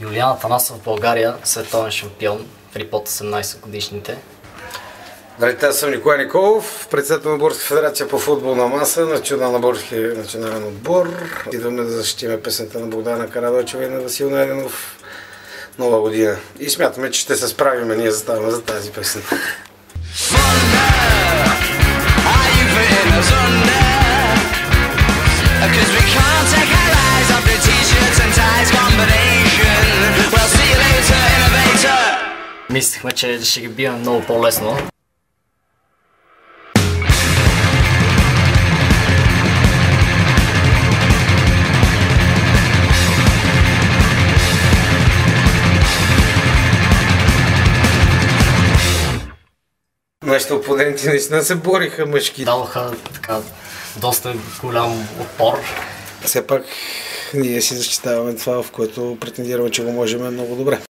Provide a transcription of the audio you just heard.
Юлиан Атанасов в България, световен шампион при под 18 годишните. Здравейте, аз съм Николай Николов, председател на Българска федерация по футболна маса, на Българския национален отбор. Идваме да защитим песента на Богдана Карадойчева и на Васил Найденов Нова година. И смятаме, че ще се справим, ние заставаме за тази песен. Мислихме, че ще ги бием много по-лесно. Нашите опоненти наистина се бориха мъжки. Дадоха така доста голям отпор. Все пак ние си защитаваме това, в което претендираме, че го можем много добре.